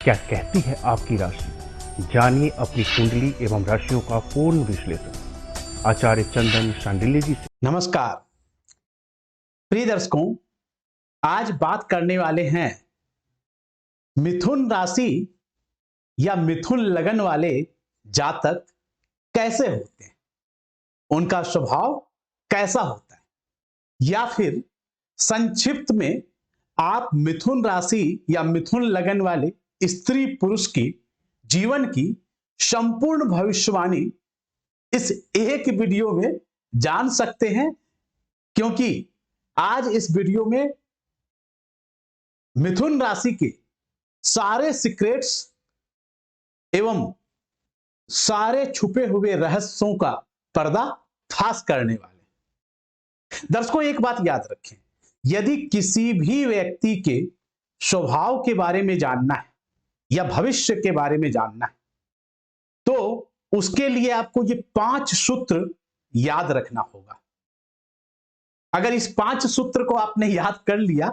क्या कहती है आपकी राशि? जानिए अपनी कुंडली एवं राशियों का पूर्ण विश्लेषण आचार्य चंदन शांडिल्य जी से। नमस्कार प्रिय दर्शकों, आज बात करने वाले हैं मिथुन राशि या मिथुन लगन वाले जातक कैसे होते हैं, उनका स्वभाव कैसा होता है, या फिर संक्षिप्त में आप मिथुन राशि या मिथुन लगन वाले स्त्री पुरुष की जीवन की संपूर्ण भविष्यवाणी इस एक वीडियो में जान सकते हैं। क्योंकि आज इस वीडियो में मिथुन राशि के सारे सीक्रेट्स एवं सारे छुपे हुए रहस्यों का पर्दा फाश करने वाले। दर्शकों, एक बात याद रखें, यदि किसी भी व्यक्ति के स्वभाव के बारे में जानना है या भविष्य के बारे में जानना है तो उसके लिए आपको ये 5 सूत्र याद रखना होगा। अगर इस 5 सूत्र को आपने याद कर लिया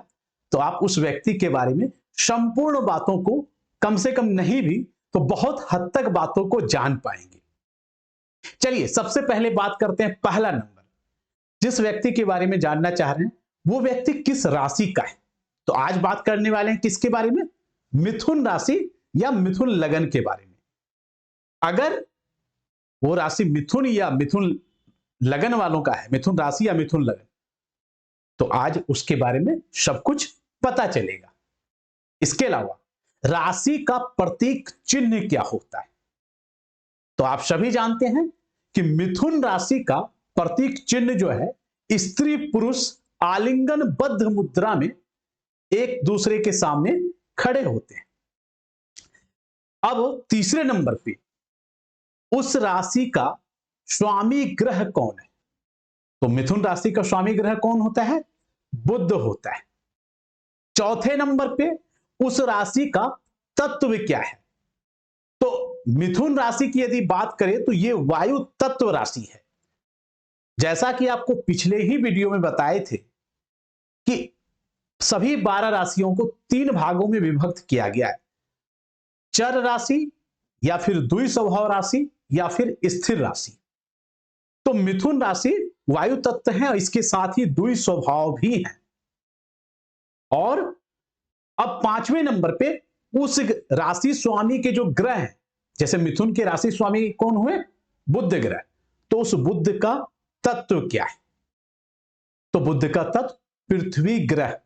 तो आप उस व्यक्ति के बारे में संपूर्ण बातों को कम से कम नहीं भी तो बहुत हद तक बातों को जान पाएंगे। चलिए सबसे पहले बात करते हैं। पहला नंबर, जिस व्यक्ति के बारे में जानना चाह रहे हैं वो व्यक्ति किस राशि का है। तो आज बात करने वाले हैं किसके बारे में? मिथुन राशि या मिथुन लगन के बारे में। अगर वो राशि मिथुन या मिथुन लगन वालों का है, मिथुन राशि या मिथुन लगन, तो आज उसके बारे में सब कुछ पता चलेगा। इसके अलावा राशि का प्रतीक चिन्ह क्या होता है, तो आप सभी जानते हैं कि मिथुन राशि का प्रतीक चिन्ह जो है, स्त्री पुरुष आलिंगनबद्ध मुद्रा में एक दूसरे के सामने खड़े होते हैं। अब तीसरे नंबर पे उस राशि का स्वामी ग्रह कौन है, तो मिथुन राशि का स्वामी ग्रह कौन होता है? बुध होता है। चौथे नंबर पे उस राशि का तत्व क्या है, तो मिथुन राशि की यदि बात करें तो ये वायु तत्व राशि है। जैसा कि आपको पिछले ही वीडियो में बताए थे कि सभी 12 राशियों को 3 भागों में विभक्त किया गया है, चर राशि या फिर द्विस्वभाव राशि या फिर स्थिर राशि। तो मिथुन राशि वायु तत्व है और इसके साथ ही द्विस्वभाव भी है। और अब 5वें नंबर पे उस राशि स्वामी के जो ग्रह हैं, जैसे मिथुन के राशि स्वामी कौन हुए? बुध ग्रह, तो उस बुध का तत्व क्या है? तो बुध का तत्व पृथ्वी ग्रह,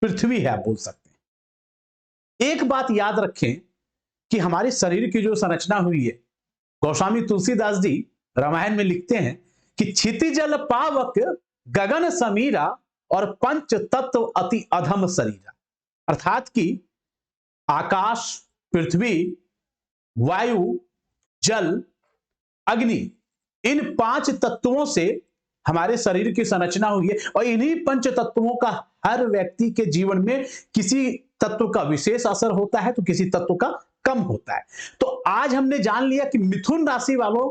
पृथ्वी है आप बोल सकते हैं। एक बात याद रखें कि हमारे शरीर की जो संरचना हुई है, गोस्वामी तुलसीदास जी रामायण में लिखते हैं कि क्षितिजल पावक गगन समीरा और पंच तत्व अति अधम शरीरा। अर्थात कि आकाश, पृथ्वी, वायु, जल, अग्नि, इन 5 तत्वों से हमारे शरीर की संरचना हुई है और इन्हीं 5 तत्वों का हर व्यक्ति के जीवन में किसी तत्व का विशेष असर होता है तो किसी तत्व का कम होता है। तो आज हमने जान लिया कि मिथुन राशि वालों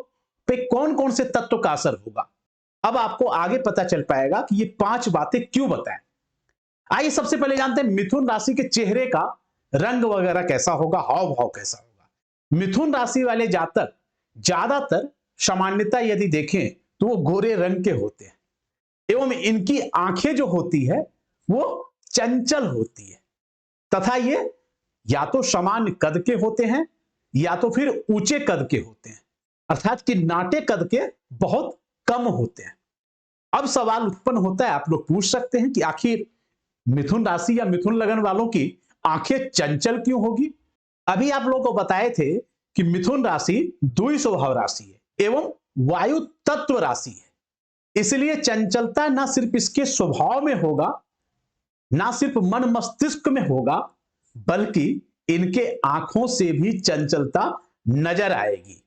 पे कौन कौन से तत्व का असर होगा। अब आपको आगे पता चल पाएगा कि ये 5 बातें क्यों बताएं। आइए सबसे पहले जानते हैं मिथुन राशि के चेहरे का रंग वगैरह कैसा होगा, हाव भाव कैसा होगा। मिथुन राशि वाले जातक ज्यादातर सामान्यता यदि देखें तो वो गोरे रंग के होते हैं एवं इनकी आंखें जो होती है वो चंचल होती है तथा ये या तो समान कद के होते हैं या तो फिर ऊंचे कद के होते हैं, अर्थात कि नाटे कद के बहुत कम होते हैं। अब सवाल उत्पन्न होता है, आप लोग पूछ सकते हैं कि आखिर मिथुन राशि या मिथुन लगन वालों की आंखें चंचल क्यों होगी। अभी आप लोगों को बताए थे कि मिथुन राशि द्विस्वभाव राशि है एवं वायु तत्व राशि है, इसलिए चंचलता ना सिर्फ इसके स्वभाव में होगा, ना सिर्फ मन मस्तिष्क में होगा, बल्कि इनके आंखों से भी चंचलता नजर आएगी।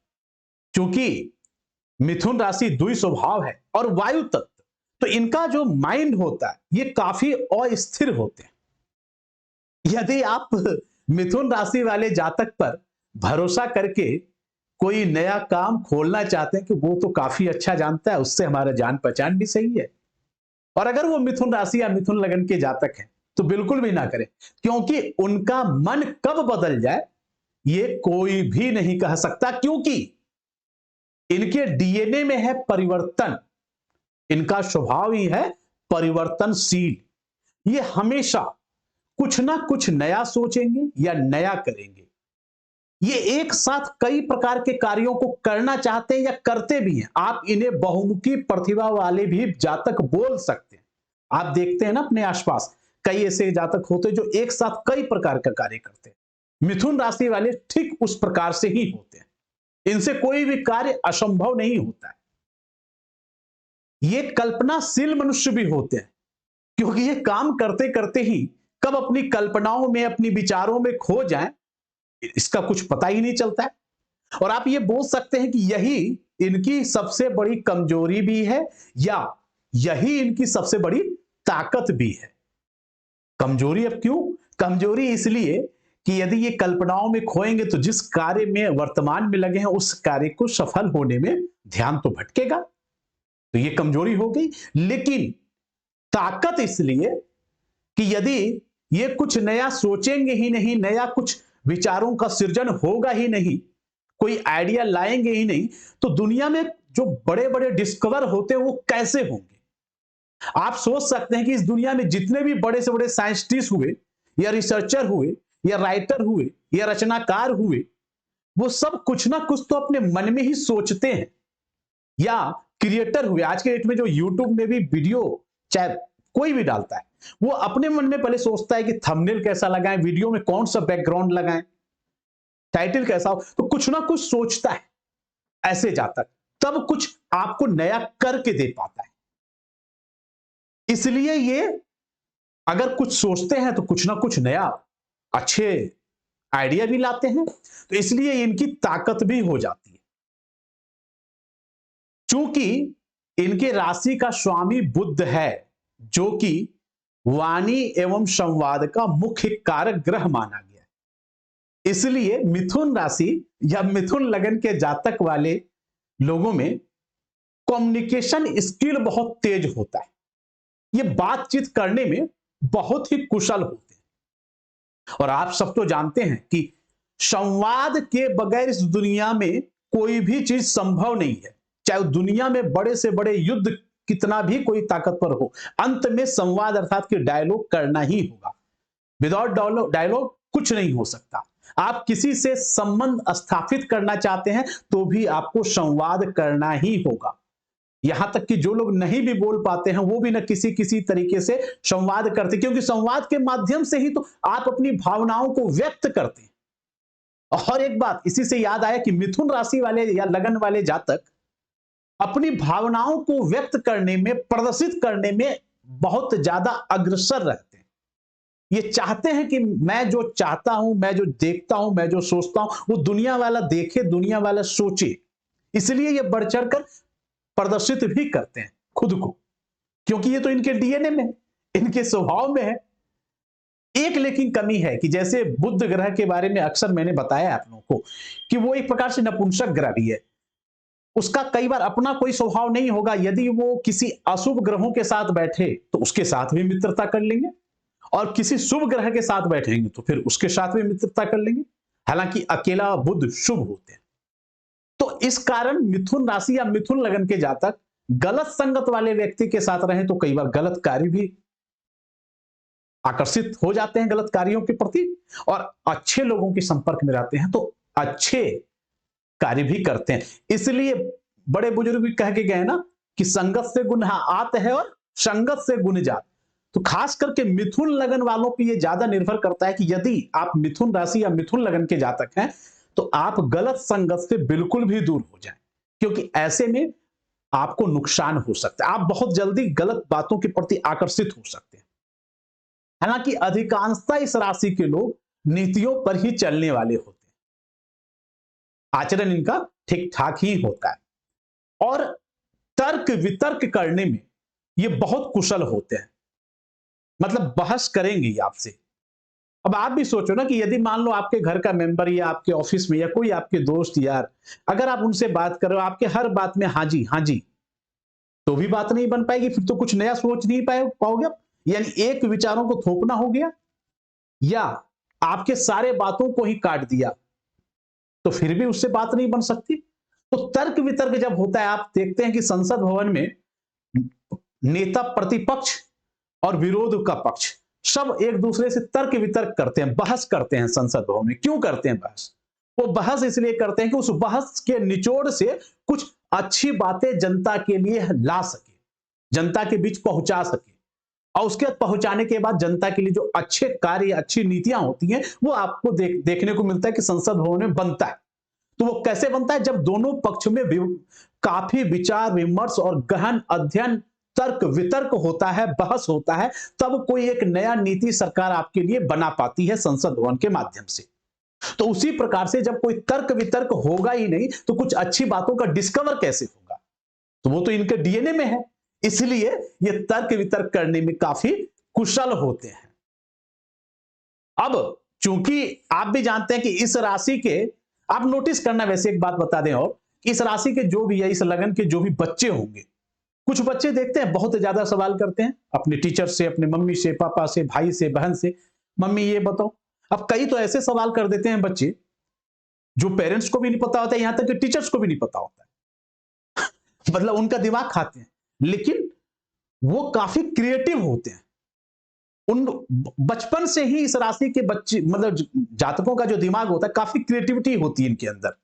क्योंकि मिथुन राशि द्विस्वभाव है और वायु तत्व, तो इनका जो माइंड होता है ये काफी अस्थिर होते हैं। यदि आप मिथुन राशि वाले जातक पर भरोसा करके कोई नया काम खोलना चाहते हैं कि वो तो काफी अच्छा जानता है, उससे हमारा जान पहचान भी सही है, और अगर वो मिथुन राशि या मिथुन लगन के जातक हैं तो बिल्कुल भी ना करें, क्योंकि उनका मन कब बदल जाए ये कोई भी नहीं कह सकता, क्योंकि इनके डीएनए में है परिवर्तन। इनका स्वभाव ही है परिवर्तनशील। ये हमेशा कुछ ना कुछ नया सोचेंगे या नया करेंगे। ये एक साथ कई प्रकार के कार्यों को करना चाहते हैं या करते भी हैं। आप इन्हें बहुमुखी प्रतिभा वाले भी जातक बोल सकते हैं। आप देखते हैं ना अपने आसपास कई ऐसे जातक होते हैं जो एक साथ कई प्रकार का कार्य करते हैं। मिथुन राशि वाले ठीक उस प्रकार से ही होते हैं। इनसे कोई भी कार्य असंभव नहीं होता है। ये कल्पनाशील मनुष्य भी होते हैं, क्योंकि ये काम करते करते ही कब अपनी कल्पनाओं में अपनी विचारों में खो जाएं इसका कुछ पता ही नहीं चलता है। और आप ये बोल सकते हैं कि यही इनकी सबसे बड़ी कमजोरी भी है या यही इनकी सबसे बड़ी ताकत भी है। कमजोरी अब क्यों? कमजोरी इसलिए कि यदि ये कल्पनाओं में खोएंगे तो जिस कार्य में वर्तमान में लगे हैं उस कार्य को सफल होने में ध्यान तो भटकेगा, तो ये कमजोरी हो गई। लेकिन ताकत इसलिए कि यदि ये कुछ नया सोचेंगे ही नहीं, नया कुछ विचारों का सृजन होगा ही नहीं, कोई आइडिया लाएंगे ही नहीं, तो दुनिया में जो बड़े बड़े डिस्कवर होते हैं वो कैसे होंगे? आप सोच सकते हैं कि इस दुनिया में जितने भी बड़े से बड़े साइंटिस्ट हुए या रिसर्चर हुए या राइटर हुए या रचनाकार हुए, वो सब कुछ ना कुछ तो अपने मन में ही सोचते हैं। या क्रिएटर हुए, आज के डेट में जो यूट्यूब में भी वीडियो चाहे कोई भी डालता है, वो अपने मन में पहले सोचता है कि थंबनेल कैसा लगाएं, वीडियो में कौन सा बैकग्राउंड लगाएं, टाइटल कैसा हो, तो कुछ ना कुछ सोचता है। ऐसे जातक तब कुछ आपको नया करके दे पाता है। इसलिए ये अगर कुछ सोचते हैं तो कुछ ना कुछ नया अच्छे आइडिया भी लाते हैं, तो इसलिए इनकी ताकत भी हो जाती है। चूंकि इनके राशि का स्वामी बुध है, जो कि वाणी एवं संवाद का मुख्य कारक ग्रह माना गया है, इसलिए मिथुन राशि या मिथुन लगन के जातक वाले लोगों में कम्युनिकेशन स्किल बहुत तेज होता है। ये बातचीत करने में बहुत ही कुशल होते हैं। और आप सब तो जानते हैं कि संवाद के बगैर इस दुनिया में कोई भी चीज संभव नहीं है। चाहे दुनिया में बड़े से बड़े युद्ध कितना भी कोई ताकतवर हो, अंत में संवाद अर्थात कि डायलॉग करना ही होगा। विदाउट डायलॉग कुछ नहीं हो सकता। आप किसी से संबंध स्थापित करना चाहते हैं तो भी आपको संवाद करना ही होगा। यहां तक कि जो लोग नहीं भी बोल पाते हैं वो भी ना किसी किसी तरीके से संवाद करते, क्योंकि संवाद के माध्यम से ही तो आप अपनी भावनाओं को व्यक्त करते हैं। और एक बात इसी से याद आया कि मिथुन राशि वाले या लगन वाले जातक अपनी भावनाओं को व्यक्त करने में, प्रदर्शित करने में बहुत ज्यादा अग्रसर रहते हैं। ये चाहते हैं कि मैं जो चाहता हूं, मैं जो देखता हूं, मैं जो सोचता हूं, वो दुनिया वाला देखे, दुनिया वाला सोचे। इसलिए ये बढ़ चढ़कर प्रदर्शित भी करते हैं खुद को, क्योंकि ये तो इनके डीएनए में, इनके स्वभाव में है। एक लेकिन कमी है कि जैसे बुध ग्रह के बारे में अक्सर मैंने बताया आप लोगों को कि वो एक प्रकार से नपुंसक ग्रह भी है। उसका कई बार अपना कोई स्वभाव नहीं होगा। यदि वो किसी अशुभ ग्रहों के साथ बैठे तो उसके साथ भी मित्रता कर लेंगे, और किसी शुभ ग्रह के साथ बैठेंगे तो फिर उसके साथ भी मित्रता कर लेंगे। हालांकि अकेला बुध शुभ होते हैं। तो इस कारण मिथुन राशि या मिथुन लगन के जातक गलत संगत वाले व्यक्ति के साथ रहे तो कई बार गलत कार्य भी आकर्षित हो जाते हैं गलत कार्यों के प्रति, और अच्छे लोगों के संपर्क में रहते हैं तो अच्छे कार्य भी करते हैं। इसलिए बड़े बुजुर्ग भी कह के गए ना कि संगत से गुण आत है और संगत से गुण जात। तो खास करके मिथुन लगन वालों पर यह ज्यादा निर्भर करता है कि यदि आप मिथुन राशि या मिथुन लगन के जातक हैं तो आप गलत संगत से बिल्कुल भी दूर हो जाएं, क्योंकि ऐसे में आपको नुकसान हो सकता है। आप बहुत जल्दी गलत बातों के प्रति आकर्षित हो सकते हैं। हालांकि अधिकांशतः इस राशि के लोग नीतियों पर ही चलने वाले होते हैं। आचरण इनका ठीक ठाक ही होता है और तर्क वितर्क करने में ये बहुत कुशल होते हैं। मतलब बहस करेंगे आपसे। अब आप भी सोचो ना कि यदि मान लो आपके घर का मेंबर या आपके ऑफिस में या कोई आपके दोस्त यार, अगर आप उनसे बात करो, आपके हर बात में हाँ जी तो भी बात नहीं बन पाएगी। फिर तो कुछ नया सोच नहीं पाओगे आप, यानी एक विचारों को थोपना हो गया, या आपके सारे बातों को ही काट दिया, तो फिर भी उससे बात नहीं बन सकती। तो तर्क वितर्क जब होता है, आप देखते हैं कि संसद भवन में नेता प्रतिपक्ष और विरोध का पक्ष सब एक दूसरे से तर्क वितर्क करते हैं, बहस करते हैं संसद भवन में। क्यों करते हैं बहस? वो बहस इसलिए करते हैं कि उस बहस के निचोड़ से कुछ अच्छी बातें जनता के लिए ला सके, जनता के बीच पहुंचा सके, और उसके बाद पहुंचाने के बाद जनता के लिए जो अच्छे कार्य, अच्छी नीतियां होती हैं, वो आपको देखने को मिलता है कि संसद भवन में बनता है। तो वो कैसे बनता है? जब दोनों पक्ष में काफी विचार विमर्श और गहन अध्ययन, तर्क वितर्क होता है, बहस होता है, तब कोई एक नया नीति सरकार आपके लिए बना पाती है संसद भवन के माध्यम से। तो उसी प्रकार से जब कोई तर्क वितर्क होगा ही नहीं, तो कुछ अच्छी बातों का डिस्कवर कैसे होगा? तो वो तो इनके डीएनए में है, इसलिए ये तर्क वितर्क करने में काफी कुशल होते हैं। अब चूंकि आप भी जानते हैं कि इस राशि के, आप नोटिस करना, वैसे एक बात बता दें और, इस राशि के जो भी है, इस लगन के जो भी बच्चे होंगे, कुछ बच्चे देखते हैं बहुत ज्यादा सवाल करते हैं अपने टीचर से, अपने मम्मी से, पापा से, भाई से, बहन से, मम्मी ये बताओ। अब कई तो ऐसे सवाल कर देते हैं बच्चे जो पेरेंट्स को भी नहीं पता होता है, यहां तक कि टीचर्स को भी नहीं पता होता है मतलब उनका दिमाग खाते हैं, लेकिन वो काफी क्रिएटिव होते हैं। उन बचपन से ही इस राशि के बच्चे, मतलब जातकों का जो दिमाग होता है, काफी क्रिएटिविटी होती है इनके अंदर।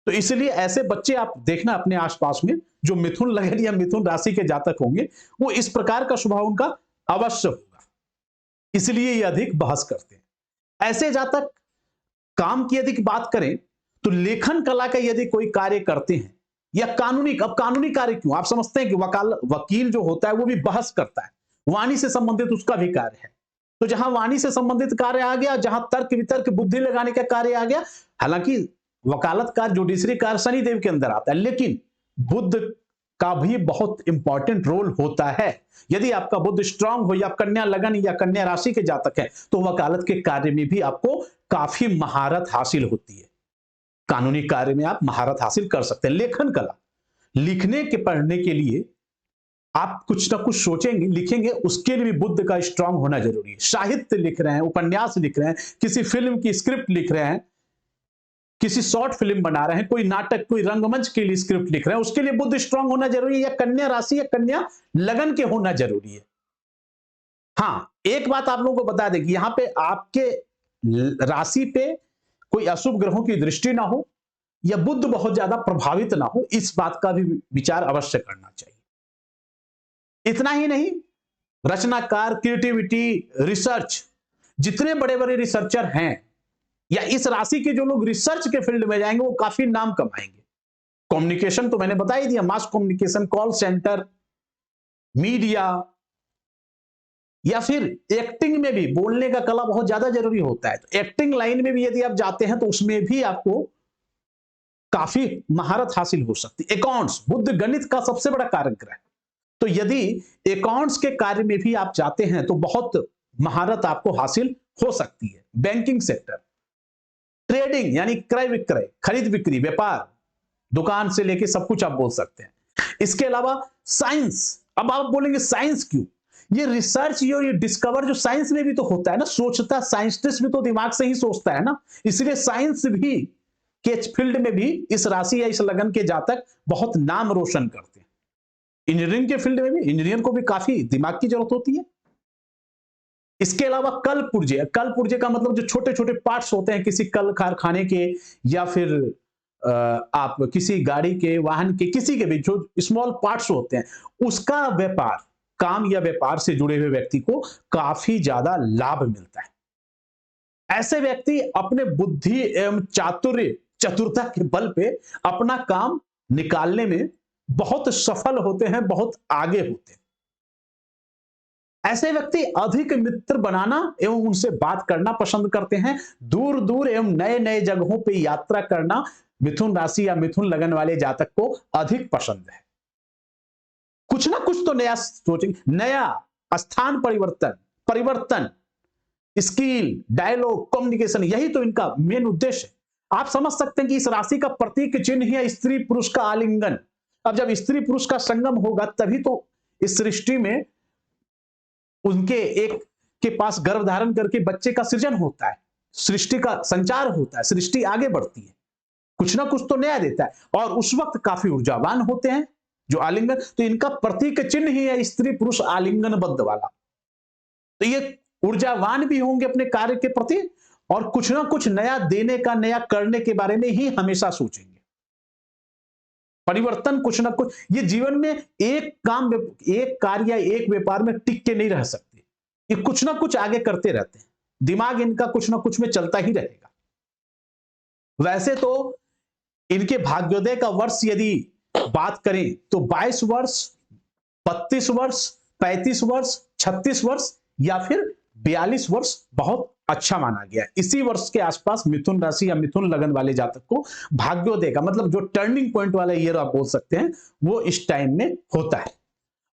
तो इसलिए ऐसे बच्चे आप देखना अपने आसपास में, जो मिथुन लगन या मिथुन राशि के जातक होंगे, वो इस प्रकार का स्वभाव उनका अवश्य होगा, इसलिए ये अधिक बहस करते हैं। ऐसे जातक काम की यदि बात करें तो लेखन कला का यदि कोई कार्य करते हैं, या कानूनी, अब कानूनी कार्य क्यों, आप समझते हैं कि वकील जो होता है वो भी बहस करता है, वाणी से संबंधित उसका भी कार्य है। तो जहां वाणी से संबंधित कार्य आ गया, जहां तर्क वितर्क बुद्धि लगाने का कार्य आ गया, हालांकि वकालतकार जुडिशरी कार्य शनिदेव के अंदर आता है, लेकिन बुद्ध का भी बहुत इंपॉर्टेंट रोल होता है। यदि आपका बुद्ध स्ट्रांग हो, या कन्या लगन या कन्या राशि के जातक है, तो वकालत के कार्य में भी आपको काफी महारत हासिल होती है। कानूनी कार्य में आप महारत हासिल कर सकते हैं। लेखन कला, लिखने के पढ़ने के लिए आप कुछ ना कुछ सोचेंगे, लिखेंगे, उसके लिए भी बुद्ध का स्ट्रांग होना जरूरी है। साहित्य लिख रहे हैं, उपन्यास लिख रहे हैं, किसी फिल्म की स्क्रिप्ट लिख रहे हैं, किसी शॉर्ट फिल्म बना रहे हैं, कोई नाटक, कोई रंगमंच के लिए स्क्रिप्ट लिख रहे हैं, उसके लिए बुद्ध स्ट्रांग होना जरूरी है, या कन्या राशि या कन्या लगन के होना जरूरी है। हाँ, एक बात आप लोगों को बता दें कि यहां पे आपके राशि पे कोई अशुभ ग्रहों की दृष्टि ना हो, या बुद्ध बहुत ज्यादा प्रभावित ना हो, इस बात का भी विचार अवश्य करना चाहिए। इतना ही नहीं, रचनाकार, क्रिएटिविटी, रिसर्च, जितने बड़े बड़े रिसर्चर हैं, या इस राशि के जो लोग रिसर्च के फील्ड में जाएंगे, वो काफी नाम कमाएंगे। कम्युनिकेशन तो मैंने बता ही दिया, mass communication, call centre, media, या फिर एक्टिंग में भी बोलने का कला बहुत ज्यादा जरूरी होता है। तो एक्टिंग लाइन में भी यदि आप जाते हैं, तो उसमें भी आपको काफी महारत हासिल हो सकती है। अकाउंट्स, बुद्ध गणित का सबसे बड़ा कारक है, तो यदि अकाउंट्स के कार्य में भी आप जाते हैं, तो बहुत महारत आपको हासिल हो सकती है। बैंकिंग सेक्टर, ट्रेडिंग यानी क्रय विक्रय, खरीद बिक्री, व्यापार, दुकान से लेके सब कुछ आप बोल सकते हैं। इसके अलावा साइंस, अब आप बोलेंगे साइंस क्यों? ये रिसर्च, ये डिस्कवर जो साइंस में भी तो होता है ना, सोचता, साइंटिस्ट भी तो दिमाग से ही सोचता है ना, इसलिए साइंस भी के फील्ड में भी इस राशि या इस लगन के जातक बहुत नाम रोशन करते हैं। इंजीनियरिंग के फील्ड में भी इंजीनियर को भी काफी दिमाग की जरूरत होती है। इसके अलावा कल पुर्जे, कल पुर्जे का मतलब जो छोटे छोटे पार्ट्स होते हैं किसी कल कारखाने के, या फिर आप किसी गाड़ी के, वाहन के, किसी के भी जो स्मॉल पार्ट्स होते हैं, उसका व्यापार, काम या व्यापार से जुड़े हुए व्यक्ति को काफी ज्यादा लाभ मिलता है। ऐसे व्यक्ति अपने बुद्धि एवं चातुर्य, चतुरता के बल पे अपना काम निकालने में बहुत सफल होते हैं, बहुत आगे होते हैं। ऐसे व्यक्ति अधिक मित्र बनाना एवं उनसे बात करना पसंद करते हैं। दूर दूर एवं नए नए जगहों पे यात्रा करना मिथुन राशि या मिथुन लगन वाले जातक को अधिक पसंद है। कुछ ना कुछ तो नया सोचेंगे, नया स्थान परिवर्तन, स्किल, डायलॉग, कम्युनिकेशन, यही तो इनका मेन उद्देश्य है। आप समझ सकते हैं कि इस राशि का प्रतीक चिन्ह है स्त्री पुरुष का आलिंगन। अब जब स्त्री पुरुष का संगम होगा, तभी तो इस सृष्टि में उनके एक के पास गर्भ धारण करके बच्चे का सृजन होता है, सृष्टि का संचार होता है, सृष्टि आगे बढ़ती है, कुछ ना कुछ तो नया देता है। और उस वक्त काफी ऊर्जावान होते हैं जो आलिंगन, तो इनका प्रतीक चिन्ह ही है स्त्री पुरुष आलिंगनबद्ध वाला। तो ये ऊर्जावान भी होंगे अपने कार्य के प्रति और कुछ ना कुछ नया देने का, नया करने के बारे में ही हमेशा सोचेंगे। परिवर्तन कुछ ना कुछ, ये जीवन में एक काम, एक कार्य, एक व्यापार में टिक के नहीं रह सकते, ये कुछ ना कुछ आगे करते रहते हैं, दिमाग इनका कुछ ना कुछ में चलता ही रहेगा। वैसे तो इनके भाग्योदय का वर्ष यदि बात करें तो 22 वर्ष, 32 वर्ष, 35 वर्ष, 36 वर्ष या फिर 42 वर्ष बहुत अच्छा माना गया है। इसी वर्ष के आसपास मिथुन राशि या मिथुन लगन वाले जातक को भाग्योदय का मतलब जो टर्निंग पॉइंट वाला ईयर आप बोल सकते हैं, वो इस टाइम में होता है।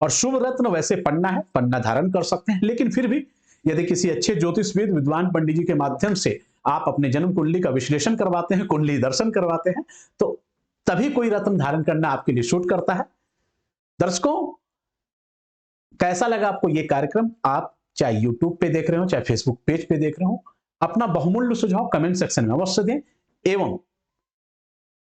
और शुभ रत्न वैसे पन्ना है, पन्ना धारण कर सकते हैं, लेकिन फिर भी यदि किसी अच्छे ज्योतिषविद विद्वान पंडित जी के माध्यम से आप अपने जन्म कुंडली का विश्लेषण करवाते हैं, कुंडली दर्शन करवाते हैं, तो तभी कोई रत्न धारण करना आपके लिए शूट करता है। दर्शकों, कैसा लगा आपको ये कार्यक्रम? आप चाहे YouTube पे देख रहे हो, चाहे Facebook पेज पे देख रहे हो, अपना बहुमूल्य सुझाव कमेंट सेक्शन में अवश्य दें। एवं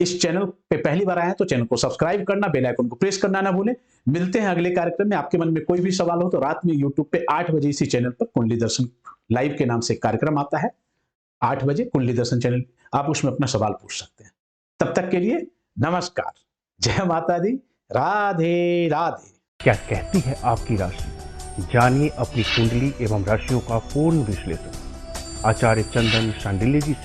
इस चैनल पे पहली बार आए हैं तो चैनल को सब्सक्राइब करना, बेल आइकन को प्रेस करना ना भूलें। मिलते हैं अगले कार्यक्रम में। आपके मन में कोई भी सवाल हो तो रात में YouTube पे 8 बजे इसी चैनल पर कुंडली दर्शन लाइव के नाम से एक कार्यक्रम आता है, 8 बजे कुंडली दर्शन चैनल, आप उसमें अपना सवाल पूछ सकते हैं। तब तक के लिए नमस्कार, जय माता दी, राधे राधे। क्या कहती है आपकी राशि? जानिए अपनी कुंडली एवं राशियों का पूर्ण विश्लेषण आचार्य चंदन शांडिल्य जी से।